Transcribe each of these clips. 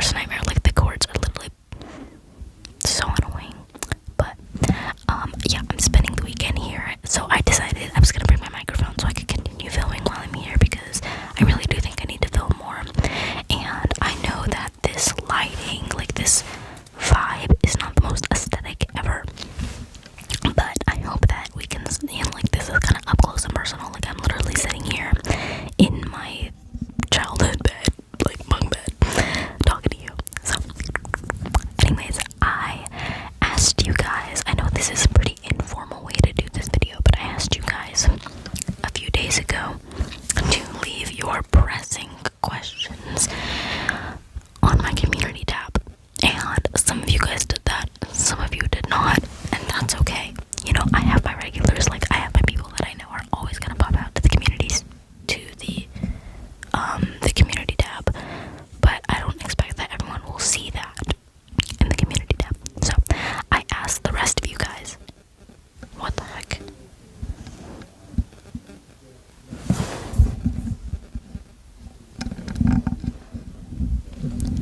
worst nightmare. Like, the cords are literally so annoying. But yeah, I'm spending the weekend here, so I decided I was gonna bring my microphone so I could continue filming while I'm here, because I really do think I need to film more. And I know that this lighting, like this vibe, is not the most aesthetic ever, but I hope that we can, like, this is kind of up close and personal. Like, I'm literally sitting here in my childhood bed, like bunk bed, talking to you. So anyways, I asked you guys, I know this is a pretty informal way to do this video, but I asked you guys a few days ago to leave your pressing questions on my community tab, and some of you guys did that, some of you did not, and that's okay. You know, I have my regulars, like I have my people that I know are always gonna pop out to the communities, to the community tab, but I don't expect that everyone will see that in the community tab. So I asked the rest of you guys, what the heck?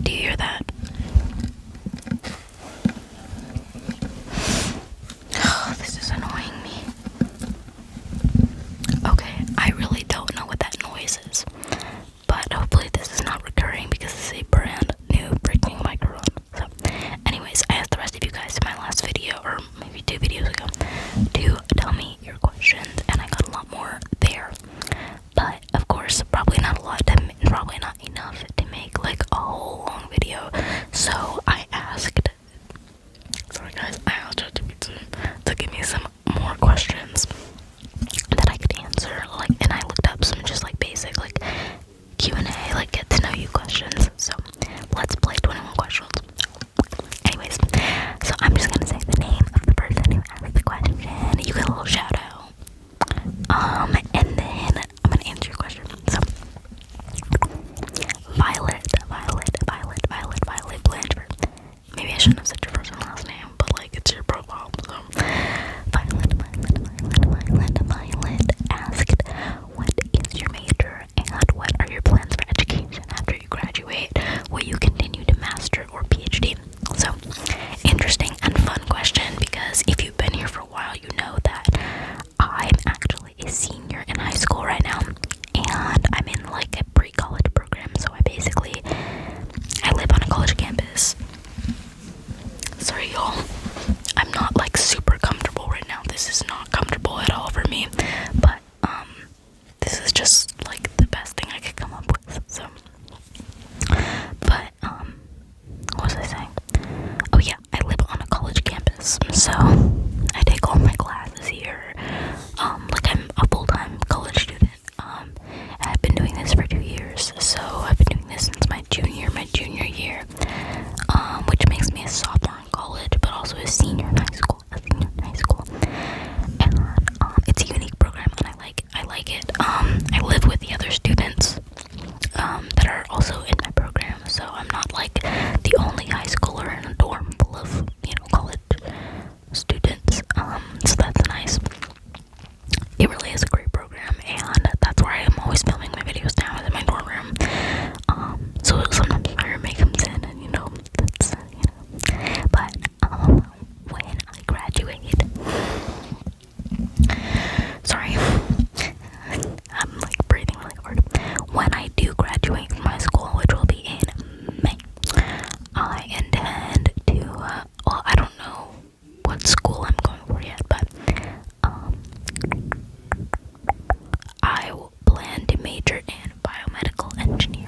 Do you hear that? Oh, this is annoying me. Okay, I really don't know what that noise is, but hopefully this is not recurring because it's a brand new freaking microphone. So anyways, I asked the rest of you guys in my last video, or maybe 2 videos ago, to tell me your questions, and I got a lot more there. But of course, probably not a lot, probably not enough to make like a whole long video. So I asked, sorry guys, I asked to give me some more questions that I could answer. Like, and I looked up some just like basic like Q&A, like get to know you questions. So let's play 21 questions. Anyways, so I'm just gonna say the name of the person who asked the question. You get a little shout out. And then I'm gonna answer your question. So Violet Blanchard. Maybe I shouldn't have said your first and last name, but like it's your profile. So Violet asked, what is your major and what are your plans for education after you graduate? Will you continue to master or PhD? So interesting and fun question, because if you've been here for a while, you know that I'm actually a senior in high school right now, and I'm in like a pre-college program. So I live on a college campus. Sorry y'all, I'm not like super comfortable right now. This is not comfortable at all for me, but this is just like the best thing I could come up with. So but what was I saying? Oh yeah, I live on a college campus, so I take all my classes here. Like I'm a full-time college student. I've been doing this for 2 years, so I've been doing this since my junior year, which makes me a sophomore in college, but also a senior in high school. And it's a unique program, and I like it. I live with the other students that are also in my program, so I'm not like the only high schooler in a dorm full of, you know, college students. So that's nice. It really is a great program, and that's where I am always filming my videos now, is in my dorm room. So sometimes my roommate comes in, and you know, that's, you know. But when I graduate, sorry, I'm like breathing really hard. When I do graduate from high school, which will be in May, I intend to, well, I don't know what school I'm going for yet, but I will plan to major in biomedical engineering.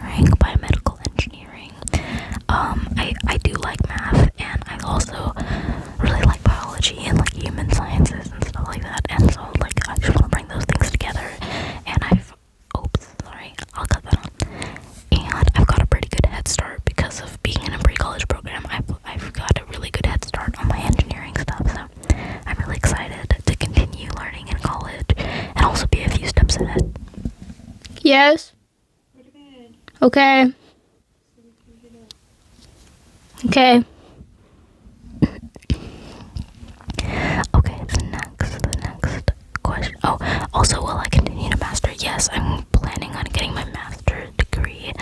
I do like math, and I also really like biology and like human sciences and stuff like that, and so like I just want to bring those things together, and I'll cut that on. And I've got a pretty good head start because of being in a pre-college program. I've got a really good head start on my engineering stuff, so I'm really excited to continue learning in college and also be a few steps ahead. Yes. Okay. Okay. Okay, the next question. Oh, also, will I continue to master? Yes, I'm planning on getting my master's degree.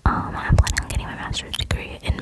I'm planning on getting my master's degree in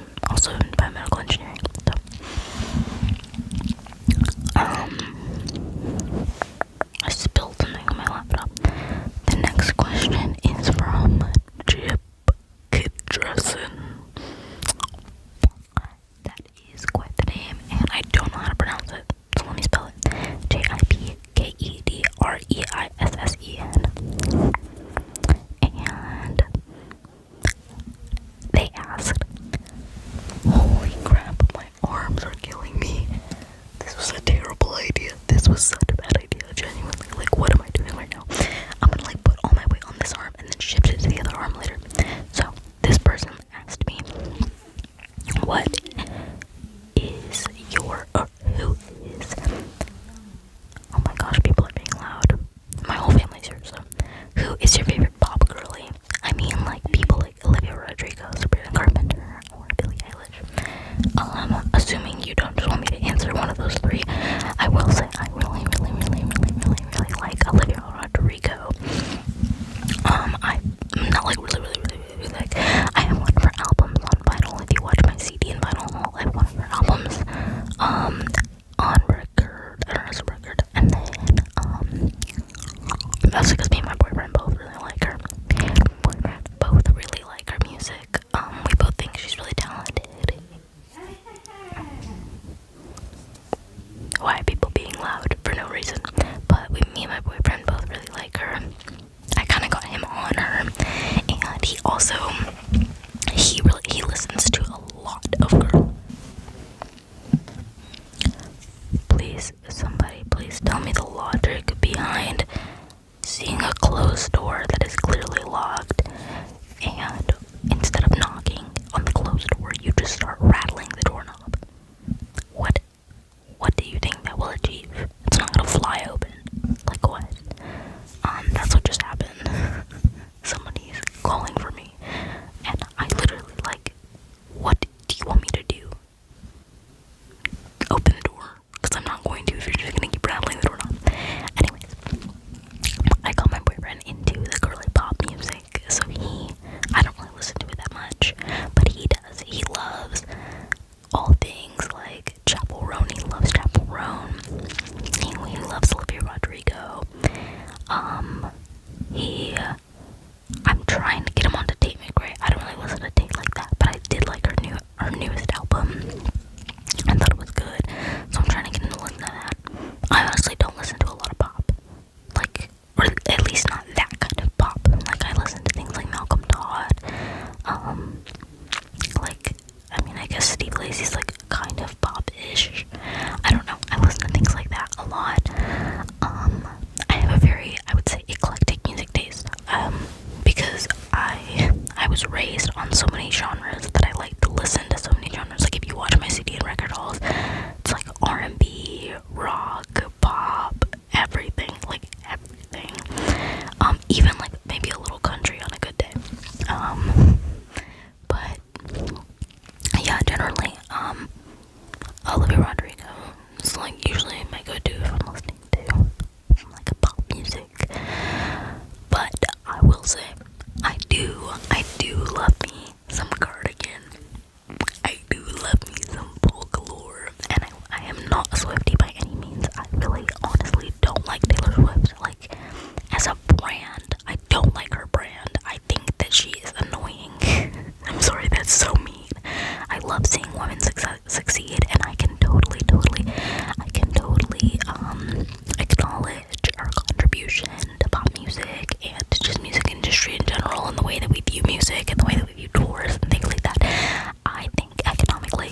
guess Steve Lacy's like kind of pop-ish. I don't know. I listen to things like that a lot. I have a very, I would say, eclectic music taste. Because I was raised on so many genres that I like to listen to so many genres. Like if you watch my CD and record hauls, it's like R&B, rock, pop, everything, like everything. Even like maybe a little country on a good day. But yeah, generally, Olivia Rodrigo is like usually my go-to if I'm listening to like a pop music. But I will say, I do love me some Cardigan. I do love me some Folklore, and I am not a Swiftie by any means. I really honestly don't like Taylor Swift. Like, as a brand, I don't like her brand. I think that she is annoying. I'm sorry, that's so mean. I love seeing women succeed, and I can totally acknowledge her contribution to pop music and to just music industry in general, and the way that we view music and the way that we view tours and things like that. I think economically,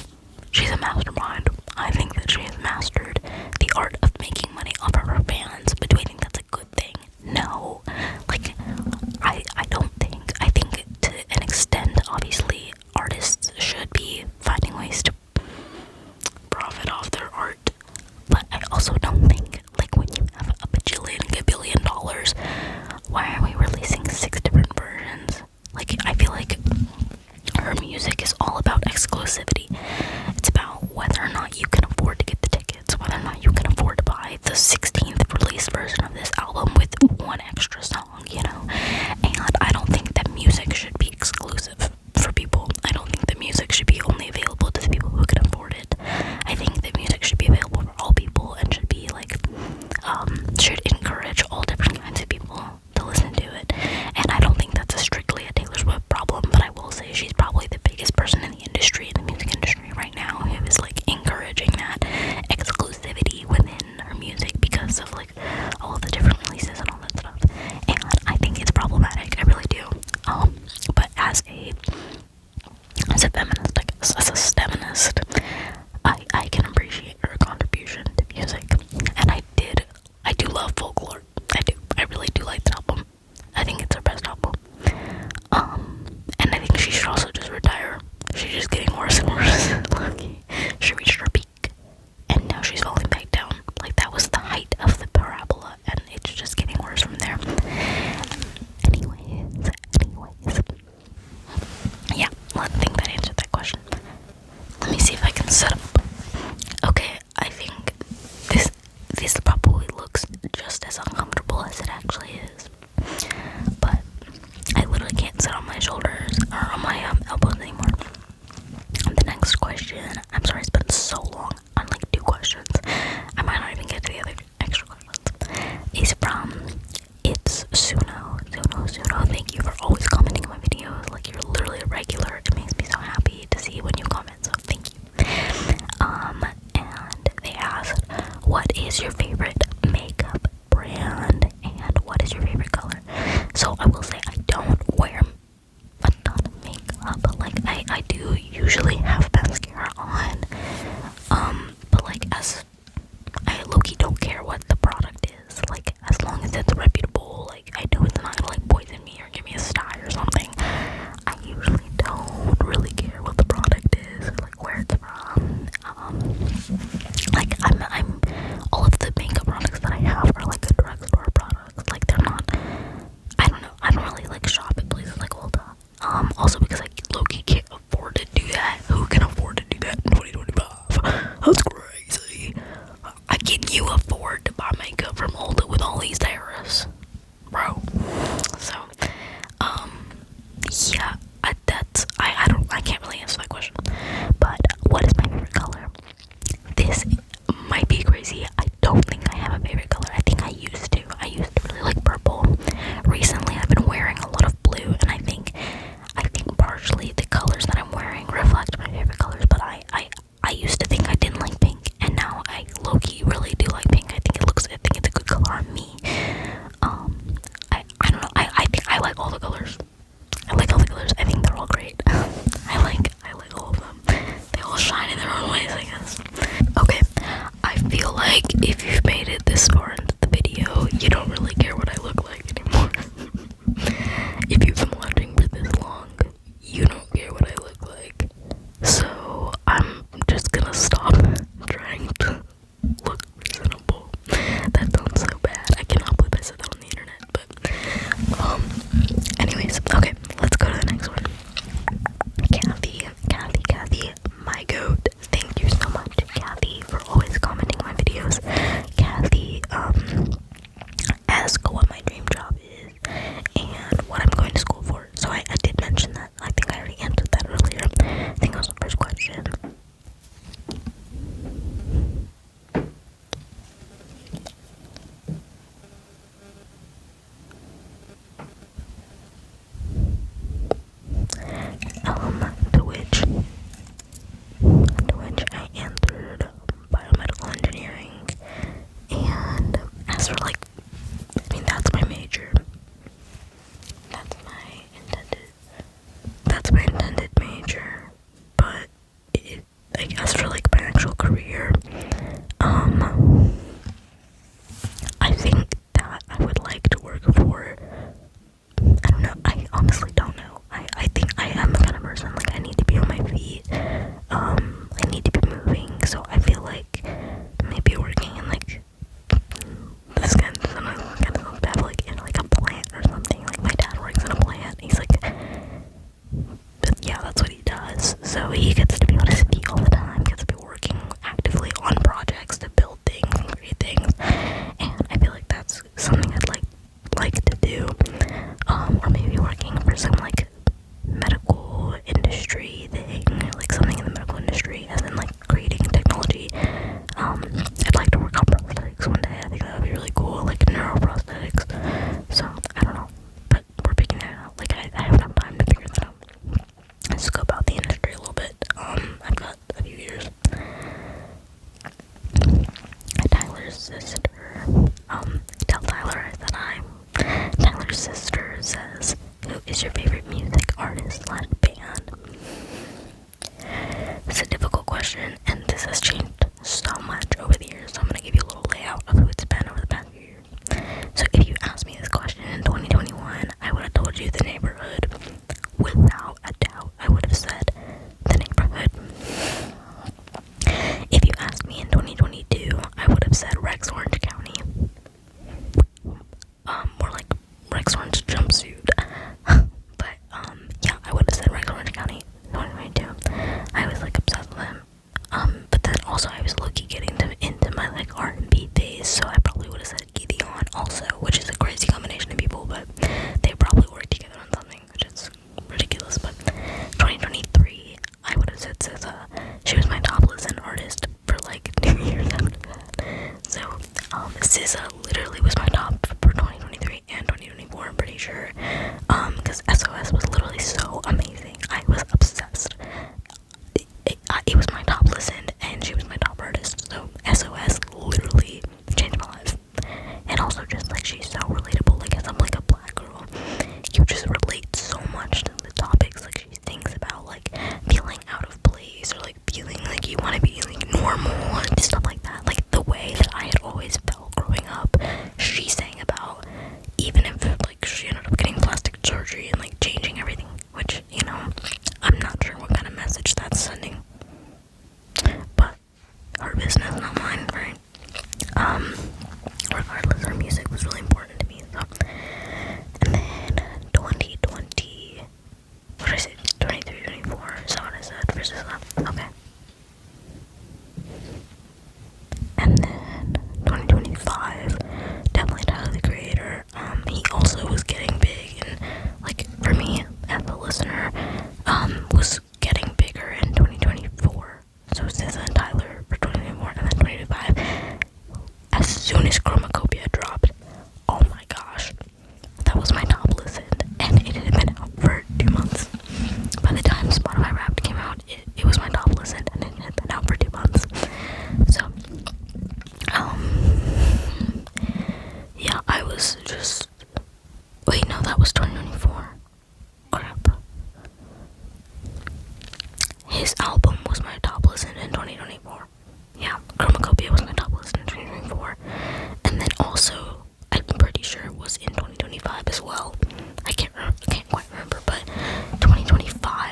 she's a mastermind. I think that she has mastered the art of making money off of her fans, but do I think that's a good thing? No. Like, I don't think. I think to an extent, obviously, artists should be finding ways to profit off their art, but I also don't think, like, when you have a bajillion, gabillion dollars, why are we releasing 6 different versions? Like, I feel like her music is all about exclusivity. It's about whether or not you can afford to get the tickets, whether or not you can afford to buy the 16th released version of this album with one extra song, you know? And I don't think that music should be exclusive for people. I don't think that music should be only available to the people who can afford it. I think that music should be available for all people and should be like, should encourage all different kinds of people to listen to it. And I don't think that's strictly a Taylor Swift problem, but I will say she's probably the biggest person in the industry, in the music you don't care what I look like. So I'm just gonna stop trying to look presentable. That sounds so bad. I cannot believe I said that on the internet. But anyways, okay, let's go to the next one. Kathy, my goat. Thank you so much, Kathy, for always commenting my videos. Kathy, ask what my dream job is and what I'm going to school for. So I did mention that. I think I already answered that earlier. I think that was the first question. To which I answered biomedical engineering. And as for like, I mean, that's my major. That's my intended major. But I guess for like my actual career, I think that I would like to work for, I don't know, I honestly don't know. I think I am the kind of person, like, I need to be on my feet, I need to be moving, so I feel like maybe working in, like, this kind of sounds bad, like, in, like, a plant or something. Like, my dad works in a plant, he's, like, but yeah, that's what he does, so he gets to be on his feet all the time, gets to be working actively on projects to build things and create things, and I feel like that's something I'd like to do, or maybe working for some, like, medical industry thing, like something in the medical industry, as in, like, creating technology. I'd like to work on prosthetics one day. I think that would be really cool, like neuroprosthetics. So I don't know, but we're picking that out. Like I have enough time to figure that out. Let's scope out the industry a little bit. I've got a few years. Tyler's sister. Tell Tyler that Tyler's sister says, who is your favorite music artist / band? It's a difficult question, and this has changed so much over the years, so I'm going to give you a little layout of who it's been over the past few years. So if you asked me this question in 2021, I would have told you The Neighborhood. Without a doubt, I would have said The Neighborhood. If you asked me in 2022, I would have said Rex Orange County. More like Rex Orange Jumpsuit. But, yeah, I would have said Rex Orange County 2022. I was, like, obsessed with him. But then also I was low-key getting into my, like, R&B phase, so I probably would have said Gideon also, which is a crazy combination of people, but they probably work together on something, which is ridiculous. But 2023, I would have said SZA. She was my top listen artist for, like, 2 years after that. So, SZA literally was my top for 2023 and 2024, I'm pretty sure, because SOS was literally so amazing. I was obsessed. It was my top listened, and she was my top artist, so SOS literally changed my life. And also just, like, she's so relatable, like, as I'm, like, a black girl, you just relate so much to the topics, like, she thinks about, like, feeling out of place, or, like, feeling like you want to be, like, normal, and stuff like that, like, the way that I had always felt growing up, she sang about, even if, like, she ended up getting plastic surgery and, like, changing everything, which, you know, I'm not sure what kind of message that's sending. But her business, not mine, right? Regardless, her music was really important to me. So, and then 2020, what did I say? 23, 24. Is that what I said? Versus that. Okay. And then 2025, definitely Tyler the Creator. He also was getting big, and, like, for me as a listener, was getting bigger in 2024. So SZA and Tyler for 2024, and then 2025. As soon as Chromacopia dropped, oh my gosh, that was my top listened, and it had been out for 2 months. By the time Spotify Wrapped came out, it was my top listened, and it had been out for 2 months. So, yeah, I was just, wait, no, that was 2024. Crap. His album was my top listen in 2024. Yeah, Chromacopia was my top listen in 2024. And then also, I'm pretty sure it was in 2025 as well. I can't quite remember, but 2025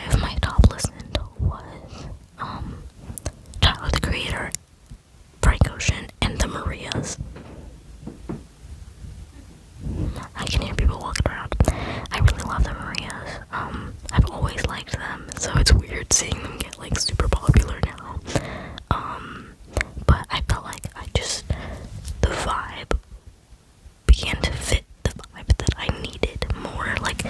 seeing them get like super popular now. But I felt like the vibe began to fit the vibe that I needed more. Like,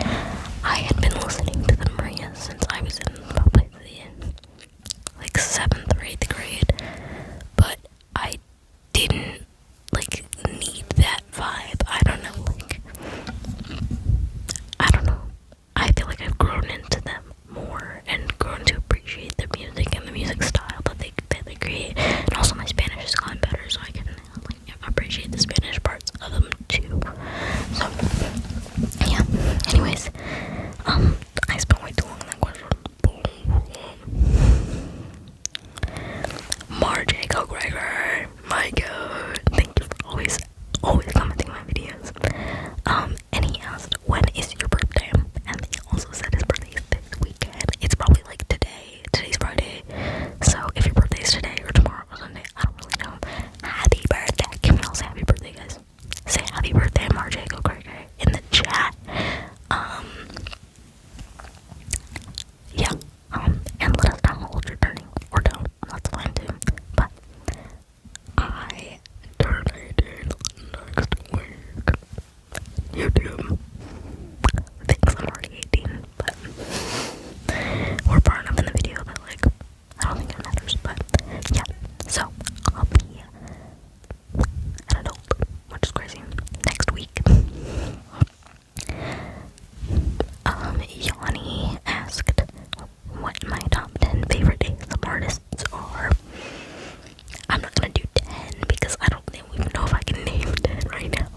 I had been listening to the Maria since I was in probably like 7th or 8th grade, but I didn't like need that vibe. I don't know. I feel like I've grown into them more and grown to appreciate their music and the music style that they create. And also my Spanish has gotten better, so I can like appreciate the Spanish parts of them too. So yeah. Anyways, I spent way too long on that question. Marjay Gregor, my god, thank you for always commenting my videos. And he asked, when is your birthday? And he also said his birthday is this weekend. It's probably like today. Today's Friday. So if your birthday is today or tomorrow or Sunday, I don't really know. Happy birthday. Can we all say happy birthday, guys? Say happy birthday, Marjay Gregor, in the chat. Yeah. And let us know how old you're turning. Or don't. That's fine too. But I turn 18 next week. YouTube thinks I'm already 18, but we're far enough in the video that like I don't think it matters. But yeah, so I'll be an adult, which is crazy, next week. Yanni asked what my top 10 favorite ASMR artists are. I'm not gonna do 10 because I don't even know if I can name 10 right now.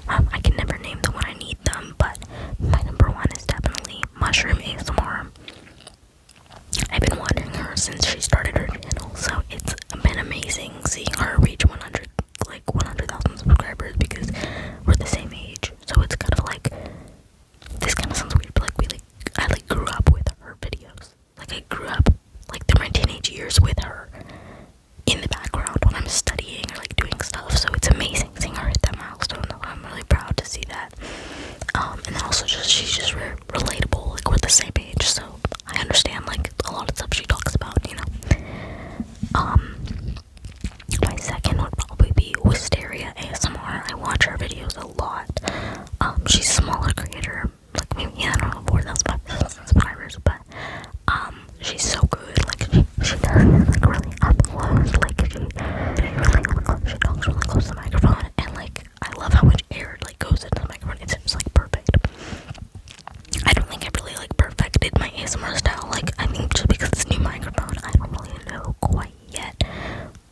I can never name them when I need them, but my number one is definitely Mushroom ASMR. I've been watching her since she started her channel, so it's been amazing seeing her reach 100,000 subscribers because we're the same age. So it's kind of like, this kind of sounds weird, but I grew up with her videos. Like, I grew up like through my teenage years with her in the background when I'm studying or like doing stuff. So it's amazing seeing her hit that milestone. I'm really proud to see that. And then also she's just very relatable. Like, we're the same age, so I understand like a lot of stuff she talks about, you know. My second would probably be Wisteria ASMR. I watch her videos a lot. She's a smaller creator, like maybe, I don't know, 4,000 subscribers, but she's so good. Like, she does like really up close, like she talks really close to the microphone, and like I love how much air like goes into the microphone. It's just like perfect. I don't think I really like perfected my ASMR style. Like, I think just because it's a new microphone, I don't really know quite yet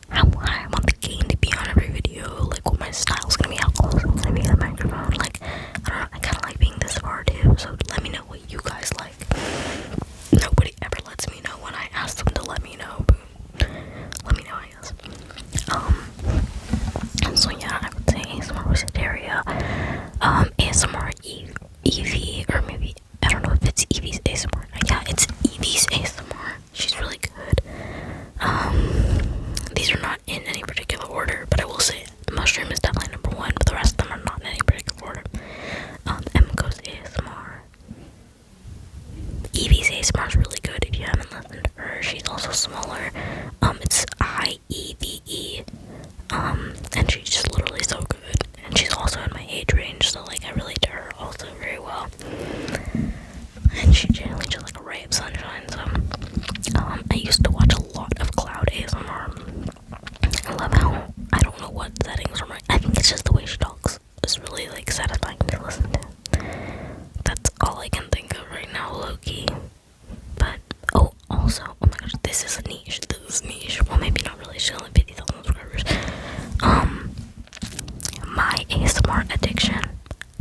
how I want the gain to be on every video, like what my style's gonna be, how close I'm gonna be to the microphone. Like, I don't know, I kind of like being this far too, so let me know what you guys like. Nobody ever lets me know when I ask them to let me know, but let me know, I guess. So yeah, I would say ASMR Wisteria, ASMR Evie, or maybe, I don't know if it's Evie's ASMR. Yeah, it's Evie's ASMR. She's really good. These are not in any particular order, but I will say Mushroom is definitely number one, but the rest of them are not in any particular order. Emiko's ASMR. Evie's ASMR is really good if you haven't listened to her. She's also smaller. It's IEVE. And she's just literally so good. And she's also in my age range, so like I relate to her also very well. And she's generally just like a ray of sunshine, so I used to watch a lot of Cloud ASMR. I love how, I don't know what settings are right. I think it's just the way she talks. It's really like satisfying to listen to. That's all I can think of right now, low-key. But also, oh my gosh, this is a niche. Well, maybe not really. She's only 50,000 subscribers. My ASMR addiction,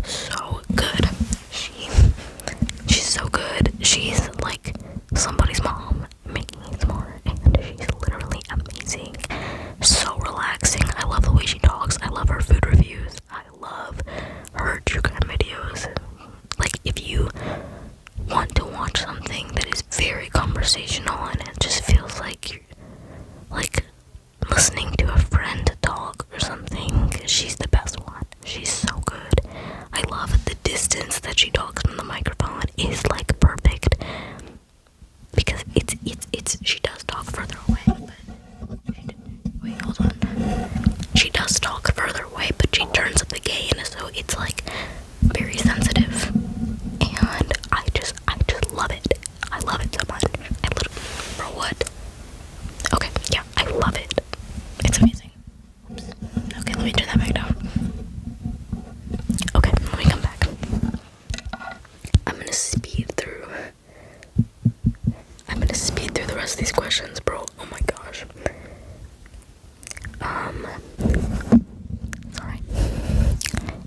so good. She's so good. She's like somebody's mom making ASMR, and she's literally amazing. So relaxing. I love the way she talks. I love her food reviews. I love her true crime videos. Like, if you want to watch something that is very conversational and it just feels like you're like listening to a friend talk or something, she's the best one. She's so good. I love the distance that she talks from the microphone is like perfect because it's ask these questions, bro. Oh my gosh. Sorry.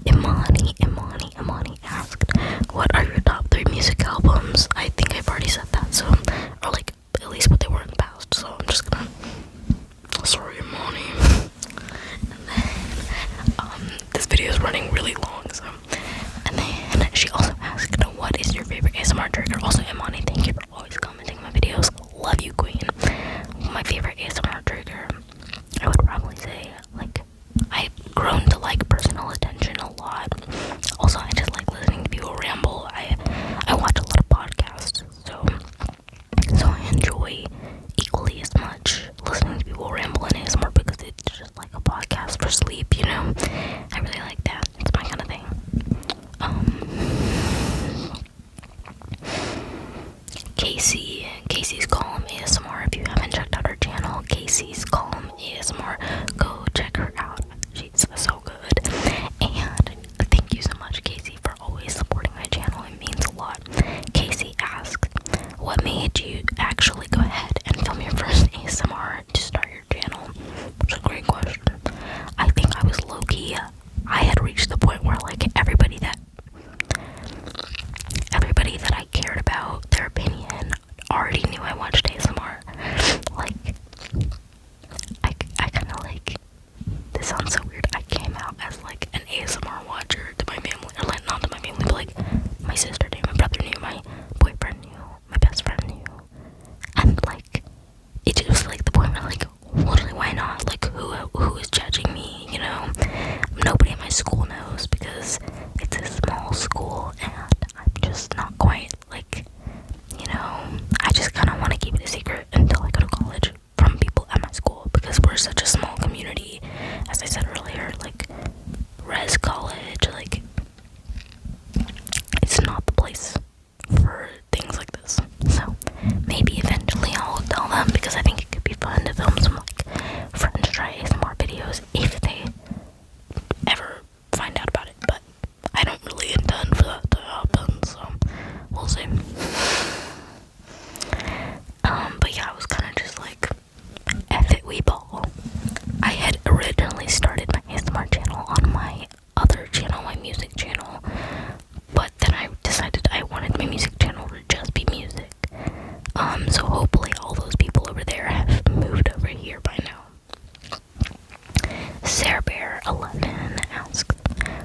Imani asked, what are your top 3 music albums? I think I've already said that, so, or like, at least what they were in the past, so I'm just gonna, sorry, Imani. And then, this video is running really long, so, and then she also asked, what is your favorite ASMR trigger? Also, Imani, thank you for always commenting my videos. Love you, queen. My favorite ASMR trigger, I would probably say, like, I've grown to like personal attention a lot. Also, I just like listening to people ramble. I watch a lot of podcasts, so I enjoy equally as much listening to people ramble in ASMR because it's just like a podcast for sleep, you know? I really like that. It's my kind of thing. Casey's Calm ASMR. If you haven't checked out her channel, Casey's Calm ASMR, go check her out. She's so good. And thank you so much, Casey, for always supporting my channel. It means a lot. Casey asks, what made you actually go ahead and film your first ASMR to start your channel? Which is a great question. I think I was low-key. I had reached the point where like everybody that I cared about, their opinion, already knew I watched ASMR. Like, I kind of like, this sounds so weird, I came out as like an ASMR watcher to my family, or like not to my family, but like my sister knew, my brother knew, my boyfriend knew, my best friend knew, and like, it just was like the point where like, literally why not, like who is judging me, you know? Nobody at my school knows because it's a small school and I'm just not quite like, you know, I just kind of want to keep it a secret until I go to college from people at my school because we're such a small community. As I said earlier, like res college, like it's not the place for things like this. So maybe eventually I'll tell them because I think it could be fun to film some like French try ASMR videos if they ever find out about it, but I don't really intend for that to happen, so we'll see. But yeah, I was kind of just like, F it, we ball. I had originally started my ASMR channel on my other channel, my music channel, but then I decided I wanted my music channel to just be music. So hopefully all those people over there have moved over here by now. Sarah Bear 11 asks,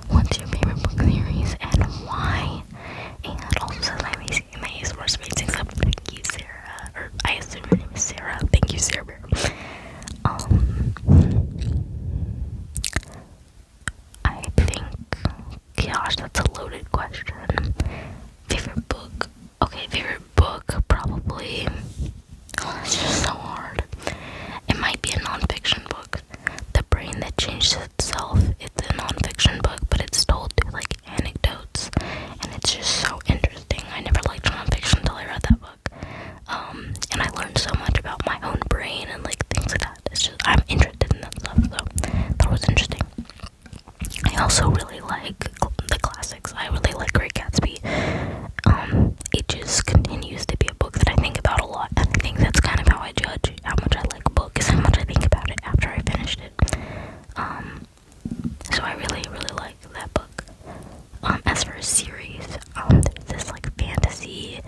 what's your favorite book series and why? And also says my ASMR is amazing, so thank you, Sarah. Or I assume your name is Sarah. Thank you, Sarah Bear. I think, gosh, that's a loaded question. Favorite book? Okay, favorite book, probably. Oh, that's just so hard. It might be a non-fiction book. The Brain That Changed Itself. It's a non-fiction book, but it's told through like anecdotes, and it's just so interesting. I never liked non-fiction until I read that book. And I learned so much about my own brain and like things like that. It's just, I'm interested in that stuff, so that was interesting. I also really like the classics. I really like Great Gatsby. It just continues to be a book that I think about a lot, and I think that's kind of how I judge how much I like a book, is how much I think about it after I finished it. So I really, really like that book. As for a series, there's this like fantasy,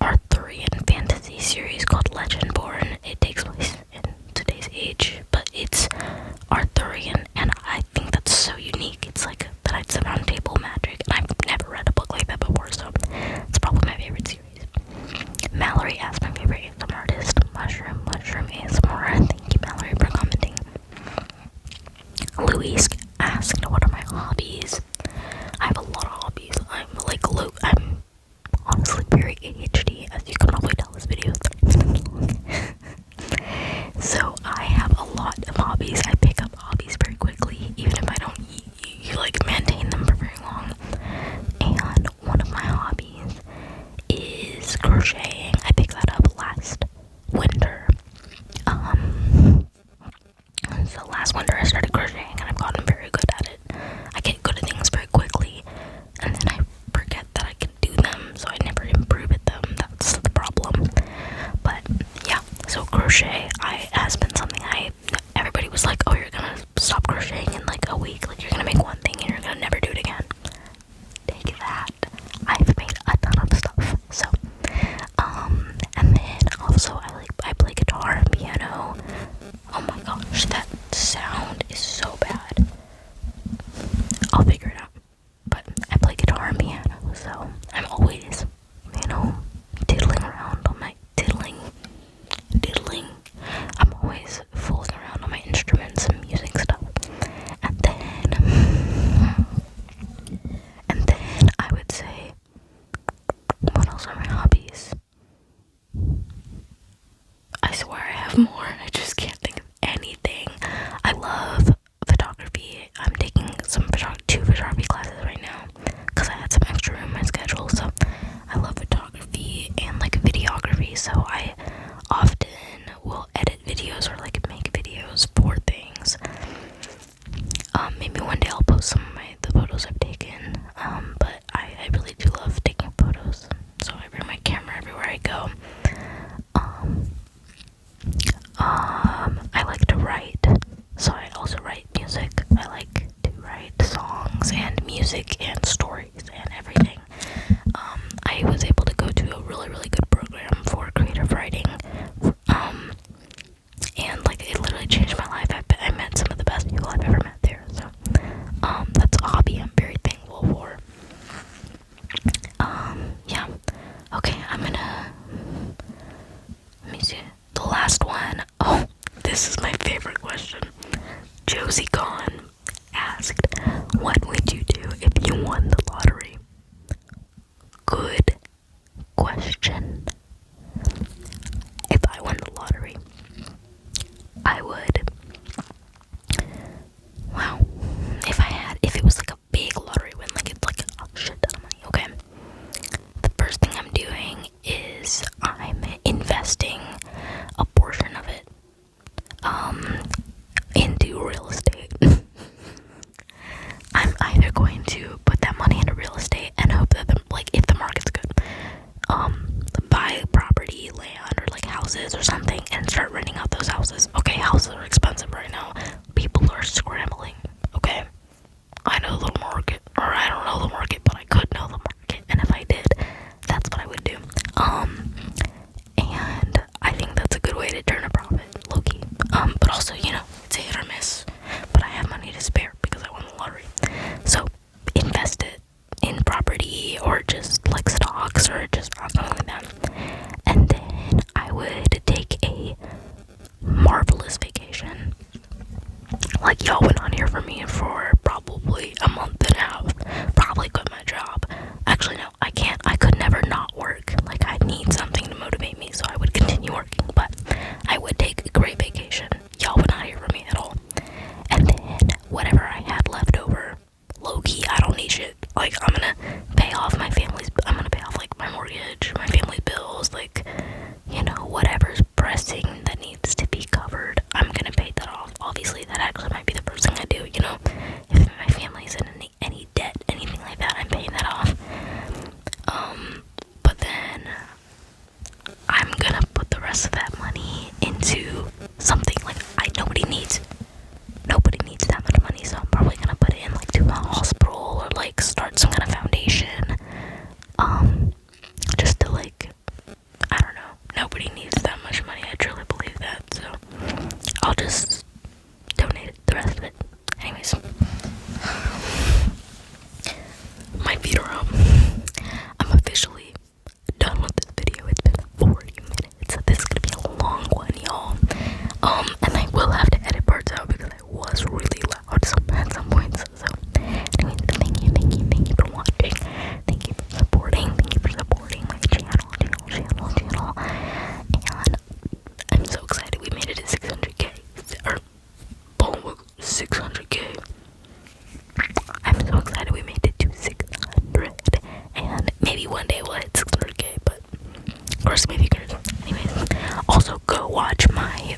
Arthurian fantasy series called Legendborn. It takes place in today's age, but it's Arthurian, and I think that's so unique. It's like the Knights of the Round Table magic, and I've never read a book like that before, so it's probably my favorite series. Mallory asked my favorite ASMR artist, Mushroom ASMR. Thank you, Mallory, for commenting. Louise asked, what are my hobbies? I have a lot of hobbies. I'm honestly very ADHD, as you can probably tell this video is so I have a lot of hobbies. I pick up hobbies very quickly, even if I don't like maintain them for very long. And one of my hobbies is crocheting. I picked that up last winter. So last winter I started crocheting, and I've gotten very So crochet has been something everybody was like, oh, you're gonna stop crocheting in like a week, like you're gonna make one thing and you're gonna never do it again. Take that. I've made a ton of stuff. So and then also I play guitar and piano. Oh my gosh, that sound is so bad. I'll figure it out. But I play guitar and piano, so I'm always, diddling around on my diddling. I'm always fooling around on my instruments and music stuff. And then I would say, what else are my hobbies? I swear I have more. I just can't think of anything. I love photography. I'm taking two photography classes right now because I had some extra room in my schedule. So I love photography and like videography. So I often will edit videos or like make videos for things. Maybe one day I'll post some of the photos I've taken. But I really do love taking photos. So I bring my camera everywhere I go. I like to write, so I also write music. I like to write songs and music and stories and everything. I was able to go to a really, really good program for creative writing, and like it literally changed my life. I met some of the best people I've ever met there, so that's a hobby I'm very thankful for. Yeah. Okay, let me see. The last one. Oh, this is my favorite question. Josie Kahn asked, what would you do if you won the lottery? Good question. If I won the lottery, I would. Wow. If it was like a big lottery win, like it's like a shit ton of money, okay? The first thing I'm doing is I'm investing a portion of it into real estate. I'm either going to put that money into real estate and hope that if the market's good, buy property, land, or like houses or something and start renting out those houses. Okay, houses are expensive right now. People are scrambling, okay? I know the market, or I don't know the market, but I could know the market, and if I did, that's what I would do. And I think that's a good way to turn a profit, low-key. But also, it's a hit or miss, but I have money to spare because I won the lottery. So, invest it in property, or just like stocks, or just something like that. And then I would take a marvelous vacation. Like, y'all would not hear from me for probably a month and a half. Probably quit my job. Actually, no, I can't. I could never not work. Like, I need something to motivate me, so I would continue working. But I would take a great vacation. Y'all would not hear from me at all. And then whatever I had left over, low-key, I don't need shit. Like, I'm gonna pay off like my mortgage, my family's bills, like, whatever's pressing that needs to be covered, I'm gonna pay that off. Obviously, that actually might be the first thing I do, if my family's in any debt, anything like that, I'm paying that off. But then I'm gonna put the rest of that money into something like nobody needs that much money, so I'm probably gonna put it in like to a hospital, or like start some kind of foundation, just to like, I don't know, nobody needs that much money. I truly believe that, so I'll just donate the rest of it. Anyways, my feet are up. I'm officially done with this video. It's been 40 minutes. This is gonna be a long one, y'all. And I will have to edit parts out because I was really loud at some points. So, anyways, thank you for watching. Thank you for supporting my channel. And I'm so excited we made it to 600k. Or, 600k. I'm so excited we made it to 600. And maybe one day we'll hit 600k, but cross my fingers. Anyways, also go watch my